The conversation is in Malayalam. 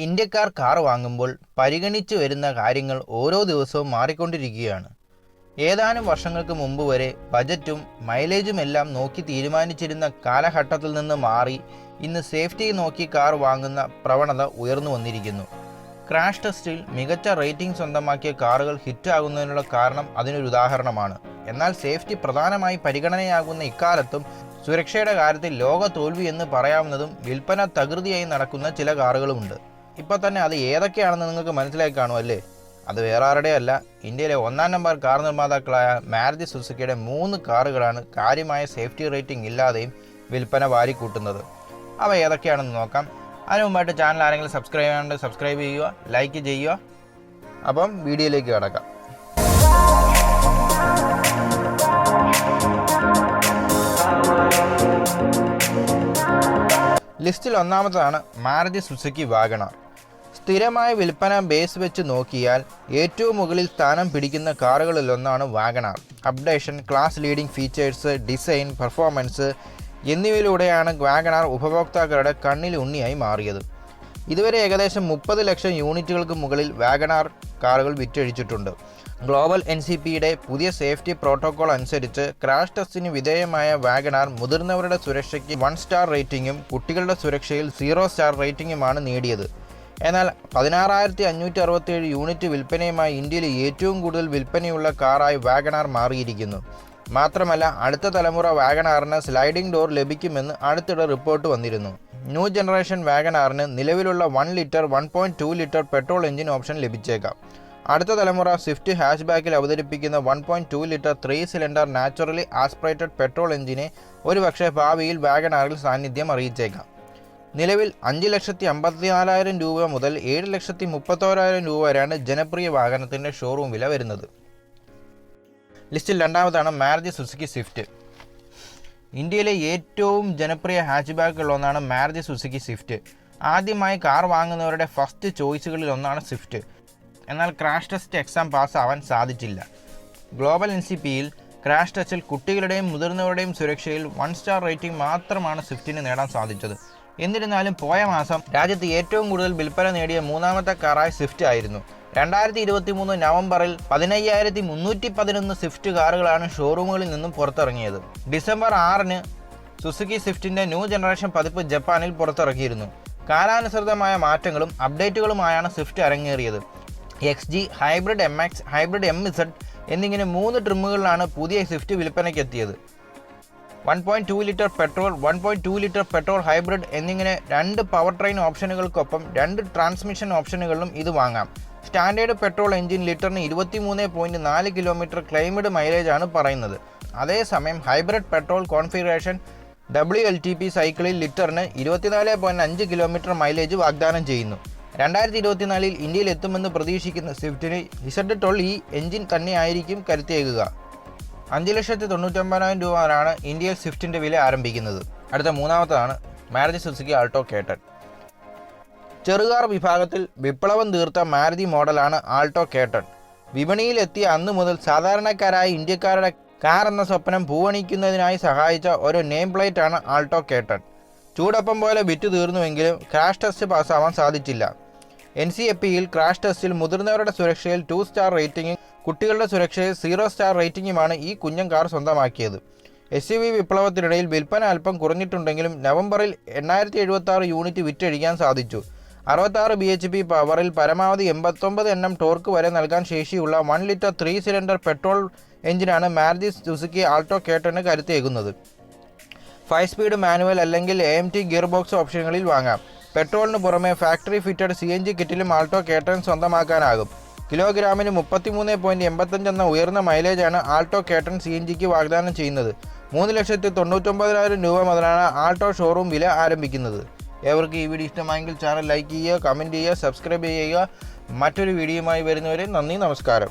ഇന്ത്യക്കാർ കാർ വാങ്ങുമ്പോൾ പരിഗണിച്ചു വരുന്ന കാര്യങ്ങൾ ഓരോ ദിവസവും മാറിക്കൊണ്ടിരിക്കുകയാണ്. ഏതാനും വർഷങ്ങൾക്ക് മുമ്പ് വരെ ബജറ്റും മൈലേജും എല്ലാം നോക്കി തീരുമാനിച്ചിരുന്ന കാലഘട്ടത്തിൽ നിന്ന് മാറി ഇന്ന് സേഫ്റ്റി നോക്കി കാർ വാങ്ങുന്ന പ്രവണത ഉയർന്നു വന്നിരിക്കുന്നു. ക്രാഷ് ടെസ്റ്റിൽ മികച്ച റേറ്റിംഗ് സ്വന്തമാക്കിയ കാറുകൾ ഹിറ്റാകുന്നതിനുള്ള കാരണം അതിനൊരു ഉദാഹരണമാണ്. എന്നാൽ സേഫ്റ്റി പ്രധാനമായി പരിഗണനയാകുന്ന ഇക്കാലത്തും സുരക്ഷയുടെ കാര്യത്തിൽ ലോക തോൽവി എന്ന് പറയാവുന്നതും വിൽപ്പന തകൃതിയായി നടക്കുന്ന ചില കാറുകളുമുണ്ട്. ഇപ്പോൾ തന്നെ അത് ഏതൊക്കെയാണെന്ന് നിങ്ങൾക്ക് മനസ്സിലാക്കി കാണുമല്ലേ? അത് വേറെ ആരുടെയല്ല, ഇന്ത്യയിലെ 1-ാം നമ്പർ കാർ നിർമ്മാതാക്കളായ മാരുതി സുസുക്കിയുടെ 3 കാറുകളാണ് കാര്യമായ സേഫ്റ്റി റേറ്റിംഗ് ഇല്ലാതെയും വിൽപ്പന വാരിക്കൂട്ടുന്നത്. അവ ഏതൊക്കെയാണെന്ന് നോക്കാം. അതിനു മുമ്പായിട്ട് ചാനൽ ആരെങ്കിലും സബ്സ്ക്രൈബ് ചെയ്യാനുണ്ടെങ്കിൽ സബ്സ്ക്രൈബ് ചെയ്യുക, ലൈക്ക് ചെയ്യുക. അപ്പം വീഡിയോയിലേക്ക് കടക്കാം. ലിസ്റ്റിൽ ഒന്നാമതാണ് മാരുതി സുസുക്കി വാഗണാർ. സ്ഥിരമായ വിൽപ്പന ബേസ് വെച്ച് നോക്കിയാൽ ഏറ്റവും മുകളിൽ സ്ഥാനം പിടിക്കുന്ന കാറുകളിലൊന്നാണ് Wagon R. Updation, class leading features, design, performance എന്നിവയിലൂടെയാണ് വാഗണാർ ഉപഭോക്താക്കളുടെ കണ്ണിൽ ഉണ്ണിയായി മാറിയത്. ഇതുവരെ ഏകദേശം 30 ലക്ഷം യൂണിറ്റുകൾക്ക് മുകളിൽ വാഗണാർ കാറുകൾ വിറ്റഴിച്ചിട്ടുണ്ട്. ഗ്ലോബൽ NCPയുടെ പുതിയ സേഫ്റ്റി പ്രോട്ടോകോൾ അനുസരിച്ച് ക്രാഷ് ടെസ്റ്റിന് വിധേയമായ വാഗണാർ മുതിർന്നവരുടെ സുരക്ഷയ്ക്ക് 1 സ്റ്റാർ റേറ്റിംഗും കുട്ടികളുടെ സുരക്ഷയിൽ 0 സ്റ്റാർ റേറ്റിംഗുമാണ് നേടിയത്. എന്നാൽ 16,567 യൂണിറ്റ് വിൽപ്പനയുമായി ഇന്ത്യയിൽ ഏറ്റവും കൂടുതൽ വിൽപ്പനയുള്ള കാറായി വാഗണാർ മാറിയിരിക്കുന്നു. മാത്രമല്ല, അടുത്ത തലമുറ വാഗണാറിന് സ്ലൈഡിംഗ് ഡോർ ലഭിക്കുമെന്ന് അടുത്തിടെ റിപ്പോർട്ട് വന്നിരുന്നു. ന്യൂ ജനറേഷൻ വാഗണാറിന് നിലവിലുള്ള 1 litre 1.2 litre petrol engine option ലഭിച്ചേക്കാം. അടുത്ത തലമുറ സ്വിഫ്റ്റ് ഹാച്ച്ബാക്കിൽ അവതരിപ്പിക്കുന്ന 1.2 litre 3 cylinder naturally aspirated petrol എഞ്ചിനെ ഒരുപക്ഷെ ഭാവിയിൽ വാഗണാറിൽ സാന്നിധ്യം അറിയിച്ചേക്കാം. നിലവിൽ 5,54,000 രൂപ മുതൽ 7,31,000 രൂപ വരെയാണ് ജനപ്രിയ വാഹനത്തിൻ്റെ ഷോറൂം വില വരുന്നത്. ലിസ്റ്റിൽ രണ്ടാമതാണ് മാരുതി സുസുക്കി സ്വിഫ്റ്റ്. ഇന്ത്യയിലെ ഏറ്റവും ജനപ്രിയ ഹാച്ച്ബാക്കുകളിലൊന്നാണ് മാരുതി സുസുക്കി സ്വിഫ്റ്റ്. ആദ്യമായി കാർ വാങ്ങുന്നവരുടെ ഫസ്റ്റ് ചോയ്സുകളിൽ ഒന്നാണ് സ്വിഫ്റ്റ്. എന്നാൽ ക്രാഷ് ടെസ്റ്റ് എക്സാം പാസ്സാവാൻ സാധിച്ചില്ല. ഗ്ലോബൽ NCPയിൽ ക്രാഷ് ടെസ്റ്റിൽ കുട്ടികളുടെയും മുതിർന്നവരുടെയും സുരക്ഷയിൽ 1 സ്റ്റാർ റേറ്റിംഗ് മാത്രമാണ് സ്വിഫ്റ്റിന് നേടാൻ സാധിച്ചത്. എന്നിരുന്നാലും പോയ മാസം രാജ്യത്ത് ഏറ്റവും കൂടുതൽ വിൽപ്പന നേടിയ 3ാമത്തെ കാറായി സ്വിഫ്റ്റ് ആയിരുന്നു. 2023 നവംബറിൽ 15,311 സ്വിഫ്റ്റ് കാറുകളാണ് ഷോറൂമുകളിൽ നിന്നും പുറത്തിറങ്ങിയത്. ഡിസംബർ 6-ന് സുസുക്കി സ്വിഫ്റ്റിൻ്റെ ന്യൂ ജനറേഷൻ പതിപ്പ് ജപ്പാനിൽ പുറത്തിറക്കിയിരുന്നു. കാലാനുസൃതമായ മാറ്റങ്ങളും അപ്ഡേറ്റുകളുമായാണ് സ്വിഫ്റ്റ് അരങ്ങേറിയത്. XG, hybrid MX, hybrid MZ എന്നിങ്ങനെ 3 ട്രിമ്മുകളിലാണ് പുതിയ സ്വിഫ്റ്റ് വിൽപ്പനയ്ക്കെത്തിയത്. 1.2 litre petrol, 1.2 litre petrol hybrid എന്നിങ്ങനെ 2 പവർ ട്രെയിൻ ഓപ്ഷനുകൾക്കൊപ്പം 2 ട്രാൻസ്മിഷൻ ഓപ്ഷനുകളിലും ഇത് വാങ്ങാം. സ്റ്റാൻഡേർഡ് പെട്രോൾ എഞ്ചിൻ ലിറ്ററിന് 23.4 കിലോമീറ്റർ ക്ലെയിംഡ് മൈലേജാണ് പറയുന്നത്. അതേസമയം ഹൈബ്രിഡ് പെട്രോൾ കോൺഫിഗറേഷൻ WLTP സൈക്കിളിൽ ലിറ്ററിന് 24.5 കിലോമീറ്റർ മൈലേജ് വാഗ്ദാനം ചെയ്യുന്നു. 2024-ൽ ഇന്ത്യയിൽ എത്തുമെന്ന് പ്രതീക്ഷിക്കുന്ന സ്വിഫ്റ്റിന് Z12E എഞ്ചിൻ തന്നെയായിരിക്കും കരുത്തേകുക. 5,99,000 രൂപ വരെയാണ് ഇന്ത്യയിൽ സ്വിഫ്റ്റിൻ്റെ വില ആരംഭിക്കുന്നത്. അടുത്ത മൂന്നാമതാണ് മാരുതി സുസുക്കി ആൾട്ടോ K10. ചെറുകാർ വിഭാഗത്തിൽ വിപ്ലവം തീർത്ത മാരുതി മോഡലാണ് ആൾട്ടോ K10. വിപണിയിലെത്തിയ അന്നു മുതൽ സാധാരണക്കാരായ ഇന്ത്യക്കാരുടെ കാർ എന്ന സ്വപ്നം പൂവണിക്കുന്നതിനായി സഹായിച്ച ഒരു നെയിം പ്ലേറ്റാണ് ആൾട്ടോ K10. ചൂടപ്പം പോലെ വിറ്റു തീർന്നുവെങ്കിലും ക്രാഷ് ടെസ്റ്റ് പാസ്സാവാൻ സാധിച്ചില്ല. NCPയിൽ ക്രാഷ് ടെസ്റ്റിൽ മുതിർന്നവരുടെ സുരക്ഷയിൽ 2 സ്റ്റാർ റേറ്റിംഗും കുട്ടികളുടെ സുരക്ഷയിൽ 0 സ്റ്റാർ റേറ്റിംഗുമാണ് ഈ കുഞ്ഞൻ കാർ സ്വന്തമാക്കിയത്. SUV വിപ്ലവത്തിനിടയിൽ വിൽപ്പന അല്പം കുറഞ്ഞിട്ടുണ്ടെങ്കിലും നവംബറിൽ 8,076 യൂണിറ്റ് വിറ്റഴിക്കാൻ സാധിച്ചു. 66 bhp പവറിൽ പരമാവധി 89 Nm ടോർക്ക് വരെ നൽകാൻ ശേഷിയുള്ള 1 ലിറ്റർ 3 സിലിണ്ടർ പെട്രോൾ എഞ്ചിനാണ് മാരുതി സുസുക്കി ആൾട്ടോ K10 കരുത്തേകുന്നത്. 5 സ്പീഡ് മാനുവൽ അല്ലെങ്കിൽ AMT ഗിയർ ബോക്സ് ഓപ്ഷനുകളിൽ വാങ്ങാം. പെട്രോളിന് പുറമെ ഫാക്ടറി ഫിറ്റഡ് CNG കിറ്റിലും ആൾട്ടോ K10 സ്വന്തമാക്കാനാകും. കിലോഗ്രാമിന് 33.85 എന്ന ഉയർന്ന മൈലേജാണ് ആൾട്ടോ K10 CNGക്ക് വാഗ്ദാനം ചെയ്യുന്നത്. 3,99,000 രൂപ മുതലാണ് ആൾട്ടോ ഷോറൂം വില ആരംഭിക്കുന്നത്. ഏവർക്ക് ഈ വീഡിയോ ഇഷ്ടമായെങ്കിൽ ചാനൽ ലൈക്ക് ചെയ്യുക, കമൻറ്റ് ചെയ്യുക, സബ്സ്ക്രൈബ് ചെയ്യുക. മറ്റൊരു വീഡിയോയുമായി വരുന്നവരെ നന്ദി, നമസ്കാരം.